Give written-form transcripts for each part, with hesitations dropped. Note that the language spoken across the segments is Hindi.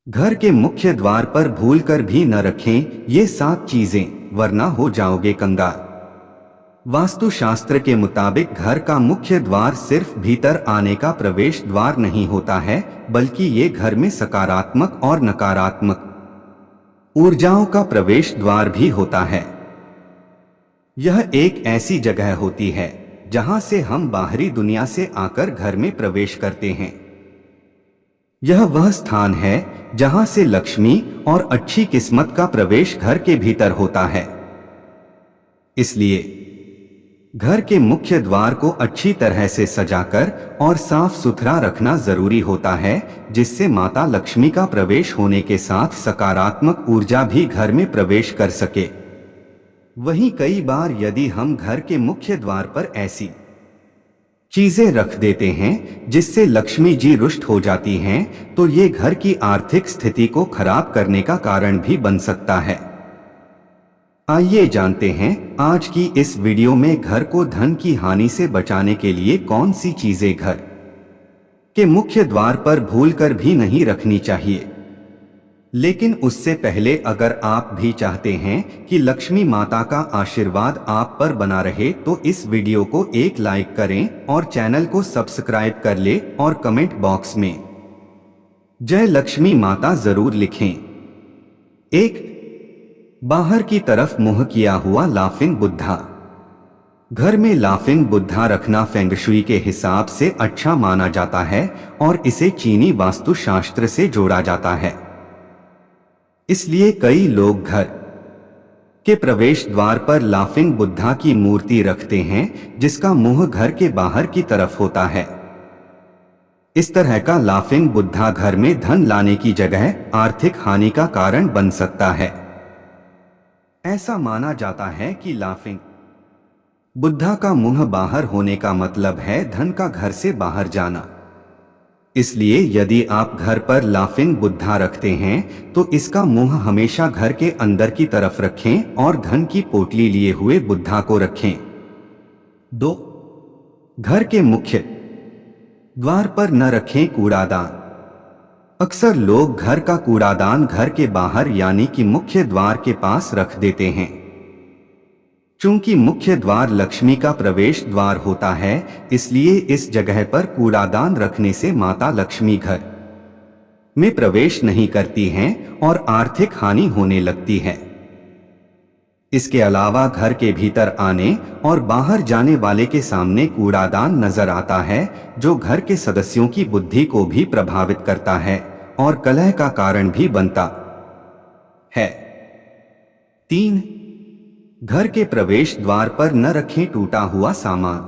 घर के मुख्य द्वार पर भूलकर भी न रखें ये 7 चीजें, वरना हो जाओगे कंगाल। वास्तुशास्त्र के मुताबिक घर का मुख्य द्वार सिर्फ भीतर आने का प्रवेश द्वार नहीं होता है, बल्कि ये घर में सकारात्मक और नकारात्मक ऊर्जाओं का प्रवेश द्वार भी होता है। यह एक ऐसी जगह होती है जहां से हम बाहरी दुनिया से आकर घर में प्रवेश करते हैं। यह वह स्थान है जहां से लक्ष्मी और अच्छी किस्मत का प्रवेश घर के भीतर होता है। इसलिए घर के मुख्य द्वार को अच्छी तरह से सजाकर और साफ सुथरा रखना जरूरी होता है, जिससे माता लक्ष्मी का प्रवेश होने के साथ सकारात्मक ऊर्जा भी घर में प्रवेश कर सके। वहीं कई बार यदि हम घर के मुख्य द्वार पर ऐसी चीजें रख देते हैं जिससे लक्ष्मी जी रुष्ट हो जाती हैं, तो ये घर की आर्थिक स्थिति को खराब करने का कारण भी बन सकता है। आइए जानते हैं आज की इस वीडियो में घर को धन की हानि से बचाने के लिए कौन सी चीजें घर के मुख्य द्वार पर भूलकर भी नहीं रखनी चाहिए। लेकिन उससे पहले अगर आप भी चाहते हैं कि लक्ष्मी माता का आशीर्वाद आप पर बना रहे, तो इस वीडियो को एक लाइक करें और चैनल को सब्सक्राइब कर ले और कमेंट बॉक्स में जय लक्ष्मी माता जरूर लिखें। 1. बाहर की तरफ मुंह किया हुआ लाफिंग बुद्धा। घर में लाफिंग बुद्धा रखना फेंगशुई के हिसाब से अच्छा माना जाता है और इसे चीनी वास्तुशास्त्र से जोड़ा जाता है। इसलिए कई लोग घर के प्रवेश द्वार पर लाफिंग बुद्धा की मूर्ति रखते हैं, जिसका मुंह घर के बाहर की तरफ होता है। इस तरह का लाफिंग बुद्धा घर में धन लाने की जगह आर्थिक हानि का कारण बन सकता है। ऐसा माना जाता है कि लाफिंग बुद्धा का मुंह बाहर होने का मतलब है धन का घर से बाहर जाना। इसलिए यदि आप घर पर लाफिंग बुद्धा रखते हैं तो इसका मुंह हमेशा घर के अंदर की तरफ रखें और धन की पोटली लिए हुए बुद्धा को रखें। 2. घर के मुख्य द्वार पर न रखें कूड़ादान। अक्सर लोग घर का कूड़ादान घर के बाहर यानी कि मुख्य द्वार के पास रख देते हैं। चूंकि मुख्य द्वार लक्ष्मी का प्रवेश द्वार होता है, इसलिए इस जगह पर कूड़ादान रखने से माता लक्ष्मी घर में प्रवेश नहीं करती हैं और आर्थिक हानि होने लगती है। इसके अलावा घर के भीतर आने और बाहर जाने वाले के सामने कूड़ादान नजर आता है, जो घर के सदस्यों की बुद्धि को भी प्रभावित करता है और कलह का कारण भी बनता है। 3. घर के प्रवेश द्वार पर न रखें टूटा हुआ सामान।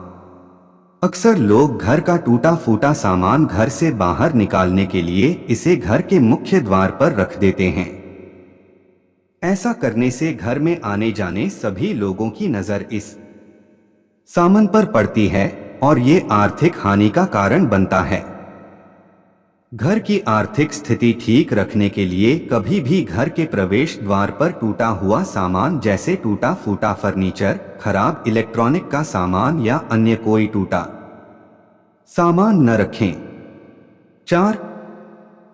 अक्सर लोग घर का टूटा फूटा सामान घर से बाहर निकालने के लिए इसे घर के मुख्य द्वार पर रख देते हैं। ऐसा करने से घर में आने जाने सभी लोगों की नजर इस सामान पर पड़ती है और ये आर्थिक हानि का कारण बनता है। घर की आर्थिक स्थिति ठीक रखने के लिए कभी भी घर के प्रवेश द्वार पर टूटा हुआ सामान जैसे टूटा फूटा फर्नीचर, खराब इलेक्ट्रॉनिक का सामान या अन्य कोई टूटा सामान न रखें। 4.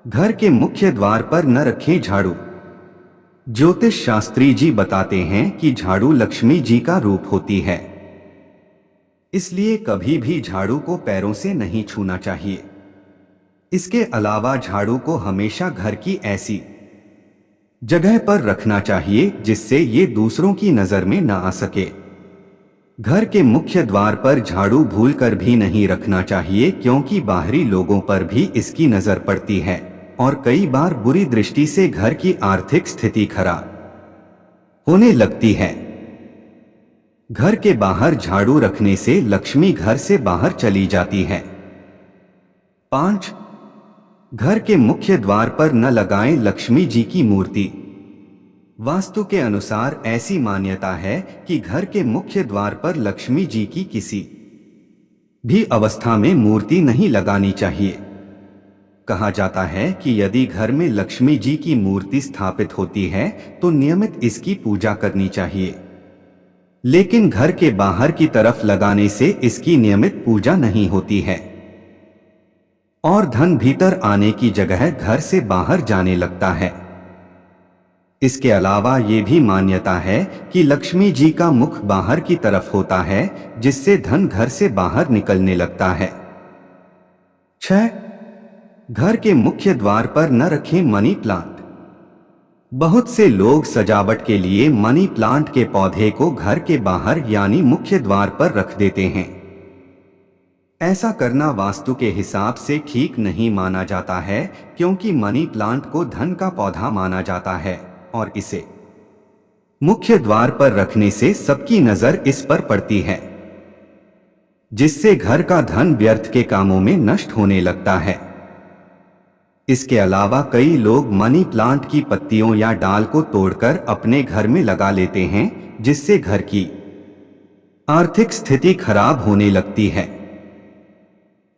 घर के मुख्य द्वार पर न रखें झाड़ू। ज्योतिष शास्त्री जी बताते हैं कि झाड़ू लक्ष्मी जी का रूप होती है, इसलिए कभी भी झाड़ू को पैरों से नहीं छूना चाहिए। इसके अलावा झाड़ू को हमेशा घर की ऐसी जगह पर रखना चाहिए जिससे ये दूसरों की नजर में न आ सके। घर के मुख्य द्वार पर झाड़ू भूलकर भी नहीं रखना चाहिए, क्योंकि बाहरी लोगों पर भी इसकी नजर पड़ती है और कई बार बुरी दृष्टि से घर की आर्थिक स्थिति खराब होने लगती है। घर के बाहर झाड़ू रखने से लक्ष्मी घर से बाहर चली जाती है। 5. घर के मुख्य द्वार पर न लगाएं लक्ष्मी जी की मूर्ति। वास्तु के अनुसार ऐसी मान्यता है कि घर के मुख्य द्वार पर लक्ष्मी जी की किसी भी अवस्था में मूर्ति नहीं लगानी चाहिए। कहा जाता है कि यदि घर में लक्ष्मी जी की मूर्ति स्थापित होती है तो नियमित इसकी पूजा करनी चाहिए, लेकिन घर के बाहर की तरफ लगाने से इसकी नियमित पूजा नहीं होती है। और धन भीतर आने की जगह घर से बाहर जाने लगता है। इसके अलावा ये भी मान्यता है कि लक्ष्मी जी का मुख बाहर की तरफ होता है, जिससे धन घर से बाहर निकलने लगता है। 6. घर के मुख्य द्वार पर न रखें मनी प्लांट। बहुत से लोग सजावट के लिए मनी प्लांट के पौधे को घर के बाहर यानी मुख्य द्वार पर रख देते हैं। ऐसा करना वास्तु के हिसाब से ठीक नहीं माना जाता है, क्योंकि मनी प्लांट को धन का पौधा माना जाता है और इसे मुख्य द्वार पर रखने से सबकी नजर इस पर पड़ती है, जिससे घर का धन व्यर्थ के कामों में नष्ट होने लगता है। इसके अलावा कई लोग मनी प्लांट की पत्तियों या डाल को तोड़कर अपने घर में लगा लेते हैं, जिससे घर की आर्थिक स्थिति खराब होने लगती है।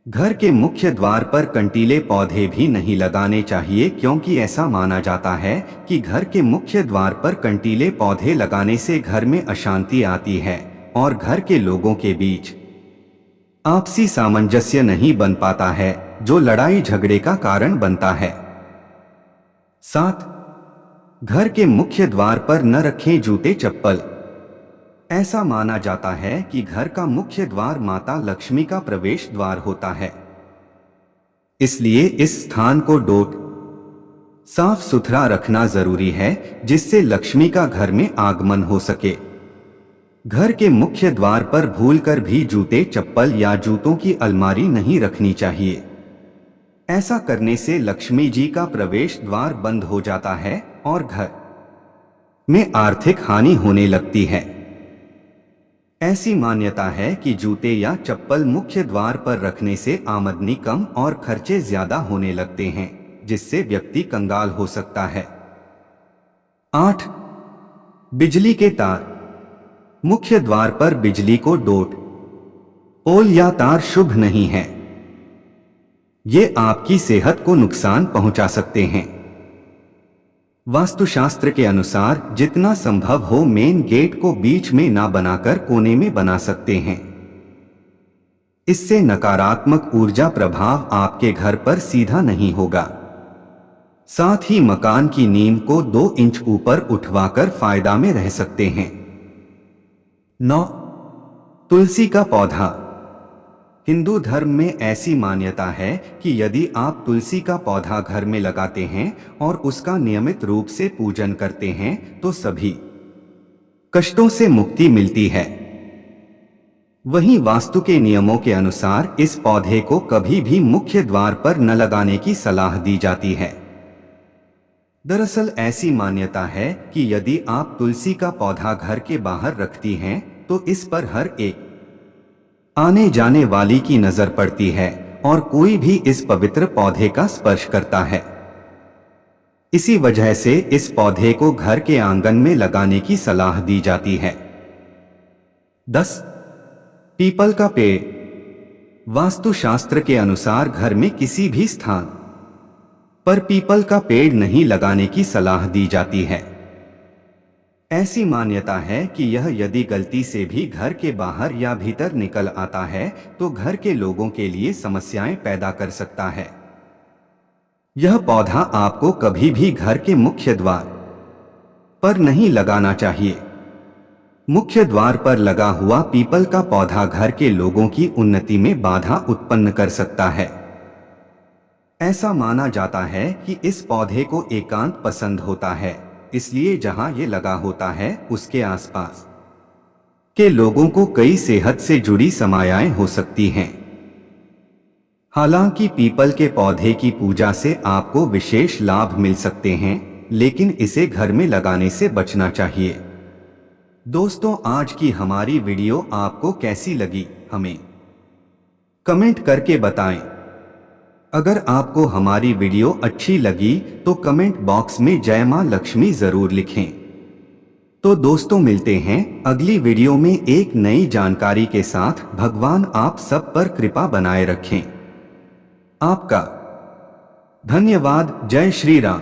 घर के मुख्य द्वार पर कंटीले पौधे भी नहीं लगाने चाहिए, क्योंकि ऐसा माना जाता है कि घर के मुख्य द्वार पर कंटीले पौधे लगाने से घर में अशांति आती है और घर के लोगों के बीच आपसी सामंजस्य नहीं बन पाता है, जो लड़ाई झगड़े का कारण बनता है। 7. घर के मुख्य द्वार पर न रखें जूते चप्पल। ऐसा माना जाता है कि घर का मुख्य द्वार माता लक्ष्मी का प्रवेश द्वार होता है, इसलिए इस स्थान को साफ सुथरा रखना जरूरी है, जिससे लक्ष्मी का घर में आगमन हो सके। घर के मुख्य द्वार पर भूलकर भी जूते चप्पल या जूतों की अलमारी नहीं रखनी चाहिए। ऐसा करने से लक्ष्मी जी का प्रवेश द्वार बंद हो जाता है और घर में आर्थिक हानि होने लगती है। ऐसी मान्यता है कि जूते या चप्पल मुख्य द्वार पर रखने से आमदनी कम और खर्चे ज्यादा होने लगते हैं, जिससे व्यक्ति कंगाल हो सकता है। 8. बिजली के तार। मुख्य द्वार पर बिजली को पोल या तार शुभ नहीं है। ये आपकी सेहत को नुकसान पहुंचा सकते हैं। वास्तुशास्त्र के अनुसार जितना संभव हो मेन गेट को बीच में ना बनाकर कोने में बना सकते हैं। इससे नकारात्मक ऊर्जा प्रभाव आपके घर पर सीधा नहीं होगा। साथ ही मकान की नींव को 2 इंच ऊपर उठवाकर फायदा में रह सकते हैं। 9. तुलसी का पौधा। हिंदू धर्म में ऐसी मान्यता है कि यदि आप तुलसी का पौधा घर में लगाते हैं और उसका नियमित रूप से पूजन करते हैं तो सभी कष्टों से मुक्ति मिलती है। वहीं वास्तु के नियमों के अनुसार इस पौधे को कभी भी मुख्य द्वार पर न लगाने की सलाह दी जाती है। दरअसल ऐसी मान्यता है कि यदि आप तुलसी का पौधा घर के बाहर रखती हैं तो इस पर हर एक आने जाने वाली की नजर पड़ती है और कोई भी इस पवित्र पौधे का स्पर्श करता है। इसी वजह से इस पौधे को घर के आंगन में लगाने की सलाह दी जाती है। 10. पीपल का पेड़। वास्तुशास्त्र के अनुसार घर में किसी भी स्थान पर पीपल का पेड़ नहीं लगाने की सलाह दी जाती है। ऐसी मान्यता है कि यह यदि गलती से भी घर के बाहर या भीतर निकल आता है तो घर के लोगों के लिए समस्याएं पैदा कर सकता है। यह पौधा आपको कभी भी घर के मुख्य द्वार पर नहीं लगाना चाहिए। मुख्य द्वार पर लगा हुआ पीपल का पौधा घर के लोगों की उन्नति में बाधा उत्पन्न कर सकता है। ऐसा माना जाता है कि इस पौधे को एकांत पसंद होता है, इसलिए जहां ये लगा होता है उसके आसपास के लोगों को कई सेहत से जुड़ी समस्याएं हो सकती हैं। हालांकि पीपल के पौधे की पूजा से आपको विशेष लाभ मिल सकते हैं, लेकिन इसे घर में लगाने से बचना चाहिए। दोस्तों, आज की हमारी वीडियो आपको कैसी लगी हमें कमेंट करके बताएं। अगर आपको हमारी वीडियो अच्छी लगी तो कमेंट बॉक्स में जय मां लक्ष्मी जरूर लिखें। तो दोस्तों, मिलते हैं अगली वीडियो में एक नई जानकारी के साथ। भगवान आप सब पर कृपा बनाए रखें। आपका धन्यवाद। जय श्री राम।